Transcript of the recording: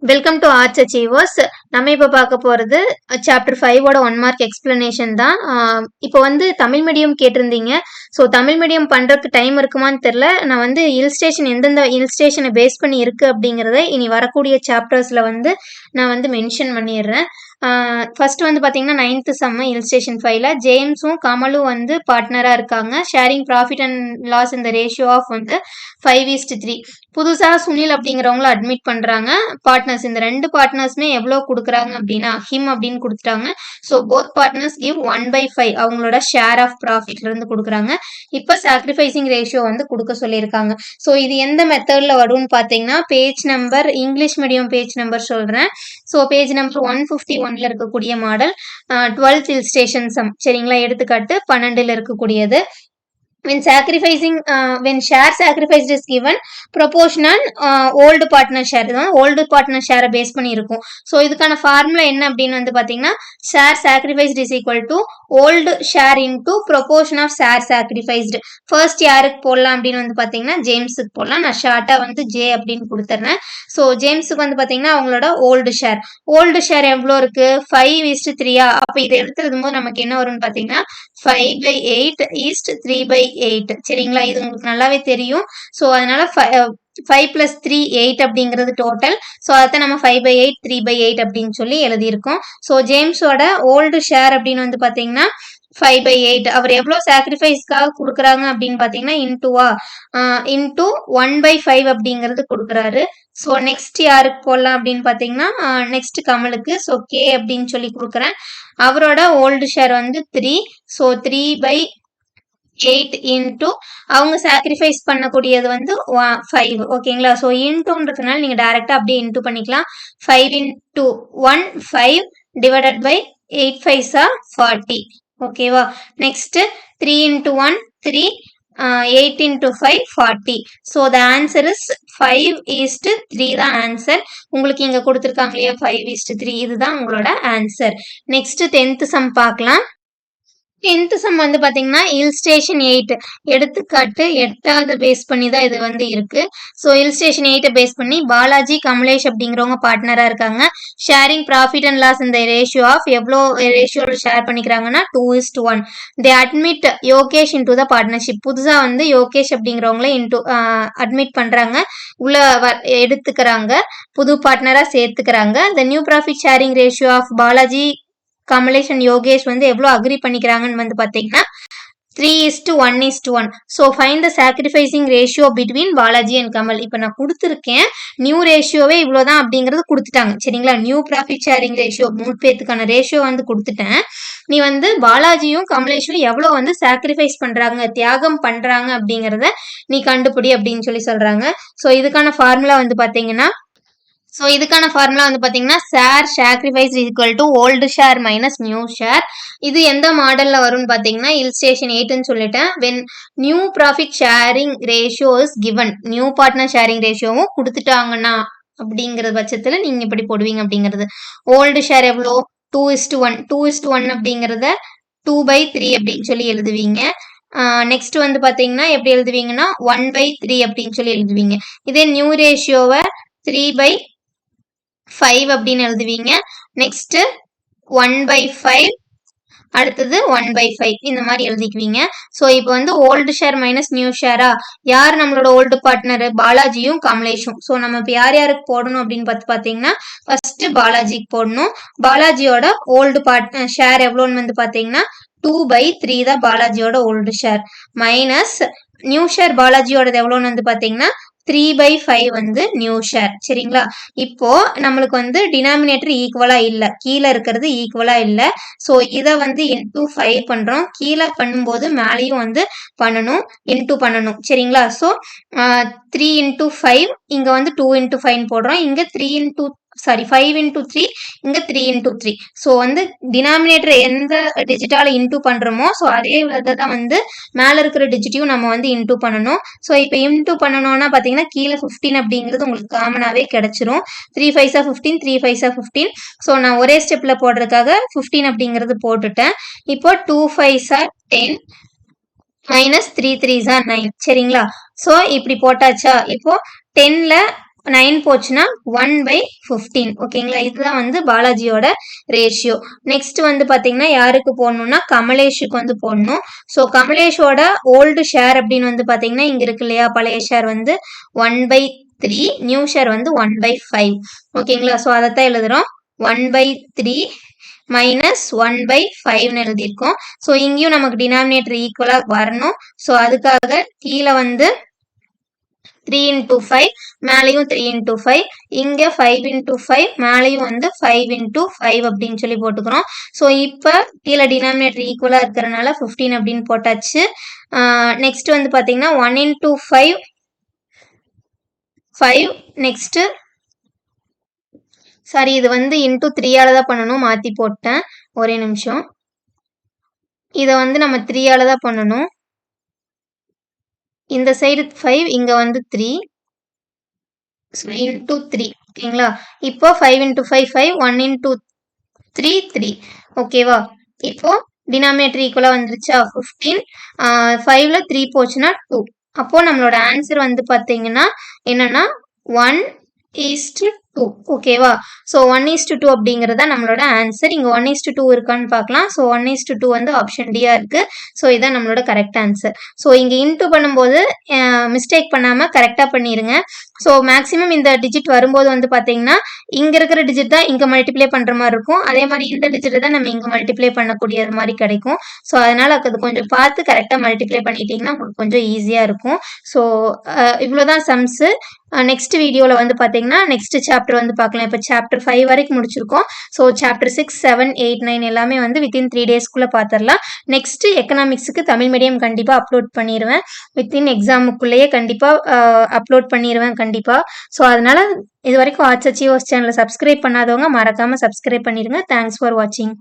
Welcome to arts achievers. நம்ம இப்போ பார்க்க போகிறது சாப்டர் 5ஓட 1 மார்க் எக்ஸ்பிளனேஷன் தான். இப்போ வந்து தமிழ் மீடியம் கேட்டிருந்தீங்க. ஸோ தமிழ் மீடியம் பண்ணுறதுக்கு டைம் இருக்குமான்னு தெரில. நான் வந்து ஹில் ஸ்டேஷன் எந்தெந்த ஹில் ஸ்டேஷனை பேஸ் பண்ணி இருக்குது அப்படிங்கிறத இனி வரக்கூடிய சாப்டர்ஸில் வந்து நான் வந்து மென்ஷன் பண்ணிடுறேன். ஃபர்ஸ்ட் வந்து பார்த்தீங்கன்னா 9th சம்மு ஹில் ஸ்டேஷன் 5ல ஜேம்ஸும் கமலும் வந்து பார்ட்னராக இருக்காங்க. ஷேரிங் ப்ராஃபிட் அண்ட் லாஸ் இந்த ரேஷியோ ஆஃப் வந்து 5:3. புதுசாக சுனில் அப்படிங்கிறவங்கள அட்மிட் பண்ணுறாங்க. பார்ட்னர்ஸ் இந்த ரெண்டு பார்ட்னர்ஸுமே எவ்வளோ கொடுக்குறாங்க அப்படின்னா ஹிம் அப்படின்னு கொடுத்துட்டாங்க. ஸோ போத் பார்ட்னர்ஸ் கிவ் 1/5 அவங்களோட ஷேர் ஆஃப் ப்ராஃபிட்லேருந்து கொடுக்குறாங்க. இப்போ சாக்ரிஃபைசிங் ரேஷியோ வந்து கொடுக்க சொல்லியிருக்காங்க. ஸோ இது எந்த மெத்தடில் வரும்னு பார்த்தீங்கன்னா page number English medium page number சொல்கிறேன். ஸோ பேஜ் நம்பர் 151ல இருக்கக்கூடிய model 12th hill station some. சரிங்களா, எடுத்துக்காட்டு 12ல் இருக்கக்கூடியது. When share sacrificed is given, proportional old partner share தான் old partner share பேஸ் பண்ணி இருக்கும். ஸோ இதுக்கான ஃபார்முலா என்ன அப்படின்னு வந்து பார்த்தீங்கன்னா share sacrificed is equal to old share into proportion of share sacrificed. First யாருக்கு போடலாம் அப்படின்னு வந்து பார்த்தீங்கன்னா ஜேம்ஸுக்கு போடலாம். நான் ஷார்ட்டாக வந்து ஜே அப்படின்னு கொடுத்துட்றேன். ஸோ ஜேம்ஸுக்கு வந்து பார்த்தீங்கன்னா அவங்களோட ஓல்டு ஷேர் எவ்வளோ இருக்கு 5:3. அப்போ இதை எடுத்துருக்கும் போது நமக்கு என்ன வரும்னு பார்த்தீங்கன்னா 5/8 is 3/8. சரிங்களா, இது உங்களுக்கு நல்லாவே தெரியும். ஸோ அதனால 5 + 3 8 அப்படிங்கிறது டோட்டல். ஸோ அதை நம்ம 5/8 3/8 அப்படின்னு சொல்லி எழுதியிருக்கோம். ஸோ ஜேம்ஸோட ஓல்டு ஷேர் அப்படின்னு வந்து பார்த்தீங்கன்னா 5/8. அவர் எவ்வளோ சாக்ரிஃபைஸ்க்காக கொடுக்குறாங்க அப்படின்னு பார்த்தீங்கன்னா இன்டூ 1/5 அப்படிங்கிறது கொடுக்குறாரு. ஸோ நெக்ஸ்ட் யாருக்கு போடலாம் அப்படின்னு பார்த்தீங்கன்னா நெக்ஸ்ட் கமலுக்கு. ஸோ கே அப்படின்னு சொல்லி கொடுக்குறேன். அவரோட ஓல்டு ஷேர் வந்து 3. ஸோ 3/8 இன்டூ அவங்க சாக்ரிஃபைஸ் பண்ணக்கூடியது வந்து 5. ஓகேங்களா, ஸோ இன்டூன்றதுனால நீங்கள் டைரெக்டாக அப்படியே இன்டூ பண்ணிக்கலாம். 5 × 1 5 டிவைடட் பை 8 5s are 40. ஓகேவா, next 3 × 1 3 8 × 5 40. So the answer is 5:3 தான் ஆன்சர். உங்களுக்கு இங்கே கொடுத்துருக்காங்க இல்லையா 5:3, இதுதான் உங்களோட ஆன்சர். நெக்ஸ்ட் 10th சம் பார்க்கலாம். 10th சம் வந்து பார்த்தீங்கன்னா ஹில் ஸ்டேஷன் 8 எடுத்துக்காட்டு 8வது பேஸ் பண்ணி தான் இது வந்து இருக்கு. ஸோ ஹில் ஸ்டேஷன் 8 பேஸ் பண்ணி பாலாஜி கமலேஷ் அப்படிங்கிறவங்க பார்ட்னராக இருக்காங்க. ஷேரிங் ப்ராஃபிட் அண்ட் லாஸ் இந்த ரேஷியோ ஆஃப் எவ்வளோ ரேஷியோட ஷேர் பண்ணிக்கிறாங்கன்னா 2:1. They admit Yogesh into the partnership. புதுசாக வந்து யோகேஷ் அப்படிங்கிறவங்கள அட்மிட் பண்ணுறாங்க, உள்ள எடுத்துக்கிறாங்க, புது பார்ட்னராக சேர்த்துக்கிறாங்க. The new profit sharing ratio of Balaji Kamlesh and Yogesh வந்து எவ்வளோ அக்ரி பண்ணிக்கிறாங்கன்னு வந்து பார்த்தீங்கன்னா 3:1:1. So find the sacrificing ratio between Balaji and Kamal. இப்போ நான் கொடுத்துருக்கேன் நியூ ரேஷியோவே இவ்வளோதான் அப்படிங்கிறது கொடுத்துட்டாங்க. சரிங்களா, நியூ ப்ராஃபிட் ஷேரிங் ரேஷியோ 3 பேத்துக்கான ரேஷியோ வந்து கொடுத்துட்டேன். நீ வந்து பாலாஜியும் கமலேஷும் எவ்வளோ வந்து சாக்ரிஃபைஸ் பண்ணுறாங்க, தியாகம் பண்ணுறாங்க அப்படிங்கிறத நீ கண்டுபிடி அப்படின்னு சொல்லி சொல்கிறாங்க. ஸோ இதுக்கான ஃபார்முலா வந்து பார்த்தீங்கன்னா share sacrifice equal to old share minus new share. இது எந்த மாடலில் வரும்னு பார்த்தீங்கன்னா ஹில் ஸ்டேஷன் 8ன்னு சொல்லிட்டேன். When new profit sharing ratio is given, new partner sharing ரேஷியோவும் கொடுத்துட்டாங்கன்னா அப்படிங்கிற பட்சத்தில் நீங்கள் இப்படி போடுவீங்க அப்படிங்கிறது. ஓல்டு ஷேர் எவ்வளோ 2:1. 2:1 அப்படிங்கிறத 2/3 அப்படின்னு சொல்லி எழுதுவீங்க. நெக்ஸ்ட் வந்து பார்த்தீங்கன்னா எப்படி எழுதுவீங்கன்னா 1/3 அப்படின்னு சொல்லி எழுதுவீங்க. இதே நியூ ரேஷியோவை 3/5 அப்படின்னு எழுதுவீங்க. நெக்ஸ்ட் 1/5, அடுத்தது 1/5 இந்த மாதிரி எழுதிக்குவீங்க. ஸோ இப்போ வந்து ஓல்டு ஷேர் மைனஸ் நியூ ஷேரா, யார் நம்மளோட ஓல்டு பார்ட்னர் பாலாஜியும் கமலேஷும். ஸோ நம்ம இப்போ யாருக்கு போடணும் அப்படின்னு பார்த்தீங்கன்னா ஃபர்ஸ்ட் பாலாஜிக்கு போடணும். பாலாஜியோட ஓல்டு பார்ட்னர் ஷேர் எவ்வளோன்னு வந்து பார்த்தீங்கன்னா 2/3 தான் பாலாஜியோட old share, minus new share பாலாஜியோடது எவ்வளோன்னு வந்து பார்த்தீங்கன்னா 3/5 வந்து நியூ ஷேர். சரிங்களா, இப்போ நம்மளுக்கு வந்து டினாமினேட்டர் ஈக்குவலா இல்லை, கீழே இருக்கிறது ஈக்குவலா இல்லை. ஸோ இதை வந்து இன்டூ 5 பண்றோம். கீழே பண்ணும்போது மேலேயும் வந்து இன்டூ பண்ணணும். சரிங்களா, ஸோ 3 × 5 இங்க வந்து 2 × 5 போடுறோம். இங்க 5 × 3 இங்க 3 × 3. ஸோ வந்து டினாமினேட்டர் எந்த டிஜிட்டால இன்டூ பண்றோமோ ஸோ அதே தான் வந்து மேல இருக்கிற டிஜிட்டையும் நம்ம வந்து இன்டூ பண்ணணும். ஸோ இப்போ இன்டூ பண்ணணும்னா பார்த்தீங்கன்னா கீழே 15 அப்படிங்கிறது உங்களுக்கு காமனாகவே கிடைச்சிரும். 3 5s are 15, 3 5s are 15. So நான் ஒரே ஸ்டெப்ல போடுறதுக்காக 15 அப்படிங்கிறது போட்டுட்டேன். இப்போ 2 5s are 10 minus 3 3s are 9. சரிங்களா, ஸோ இப்படி போட்டாச்சா. இப்போ 10ல 9 போச்சுன்னா 1/15. ஓகேங்களா, இதுதான் வந்து பாலாஜியோட ரேஷியோ. நெக்ஸ்ட் வந்து பாத்தீங்கன்னா யாருக்கு போடணும்னா கமலேஷுக்கு வந்து போடணும். ஸோ கமலேஷோட ஓல்டு ஷேர் அப்படின்னு வந்து பாத்தீங்கன்னா இங்க இருக்கு இல்லையா, பழைய ஷேர் வந்து 1/3, நியூ ஷேர் வந்து 1/5. ஓகேங்களா, ஸோ அதைத்தான் எழுதுறோம். 1/3 மைனஸ் 1/5ன்னு எழுதியிருக்கோம். ஸோ இங்கேயும் நமக்கு டினாமினேட்டர் ஈக்குவலா வரணும். ஸோ அதுக்காக கீழே வந்து 3 into 5, மேலேயும் 3 into 5, இங்க 5 into 5, மேலேயும் வந்து 5 into 5 அப்படின்னு சொல்லி போட்டுக்கிறோம். ஸோ இப்போ கீழே டினாமினேட்டர் ஈக்குவலா இருக்கிறனால 15 அப்படின்னு போட்டாச்சு. நெக்ஸ்ட் வந்து பாத்தீங்கன்னா 1 into 5, 5. நெக்ஸ்ட் சாரி, இது வந்து இன்டூ 3ஆல தான் பண்ணணும், மாத்தி போட்டேன், ஒரே நிமிஷம். இதை வந்து நம்ம 3ஆல தான் பண்ணணும். இந்த சைடு 5, இங்க வந்து 3 இன்டூ 3. ஓகேங்களா, இப்போ 5 into 5 5, 1 into 3 3. ஓகேவா, இப்போ டினாமினேட்டர் ஈக்குவலா வந்துருச்சா 15. 5ல 3 போச்சுன்னா 2. அப்போ நம்மளோட ஆன்சர் வந்து பாத்தீங்கன்னா என்னன்னா 1:2. ஓகேவா, ஸோ 1:2 அப்படிங்கிறது நம்மளோட ஆன்சர். இங்க 1:2 இருக்கான்னு பார்க்கலாம். ஸோ 1:2 வந்து ஆப்ஷன் டியா இருக்கு. ஸோ இதான் நம்மளோட கரெக்ட் ஆன்சர். ஸோ இங்க இன்டூ பண்ணும்போது மிஸ்டேக் பண்ணாம கரெக்டா பண்ணிருங்க. ஸோ மேக்ஸிமம் இந்த டிஜிட் வரும்போது வந்து பாத்தீங்கன்னா இங்க இருக்கிற டிஜிட் தான் இங்க மல்டிப்ளை பண்ற மாதிரி இருக்கும். அதே மாதிரி இந்த டிஜிட் தான் நம்ம இங்க மல்டிப்ளை பண்ணக்கூடியது மாதிரி கிடைக்கும். ஸோ அதனால அது கொஞ்சம் பார்த்து கரெக்டா மல்டிப்ளை பண்ணிட்டீங்கன்னா உங்களுக்கு கொஞ்சம் ஈஸியா இருக்கும். ஸோ இவ்வளவுதான் சம்ஸ். நெக்ஸ்ட் வீடியோல வந்து பாத்தீங்கன்னா நெக்ஸ்ட் சாப்டர் வந்து பார்க்கலாம். இப்போ சாப்டர் 5 வரைக்கும் முடிச்சிருக்கோம். ஸோ சாப்டர் 6, 7, 8, 9 எல்லாமே வந்து வித்தின் 3 டேஸ்க்குள்ள பார்த்துடலாம். நெக்ஸ்ட் எக்கனாமிக்ஸுக்கு தமிழ் மீடியம் கண்டிப்பா அப்லோட் பண்ணிடுவேன். வித்தின் எக்ஸாமுக்குள்ளேயே கண்டிப்பா அப்லோட் பண்ணிடுவேன் கண்டிப்பா. ஸோ அதனால இது வரைக்கும் ஆர்ட்ஸ் அச்சீவர்ஸ் சேனலை சப்ஸ்கிரைப் பண்ணாதவங்க மறக்காம சப்ஸ்கிரைப் பண்ணிடுங்க. தேங்க்ஸ் ஃபார் வாட்சிங்.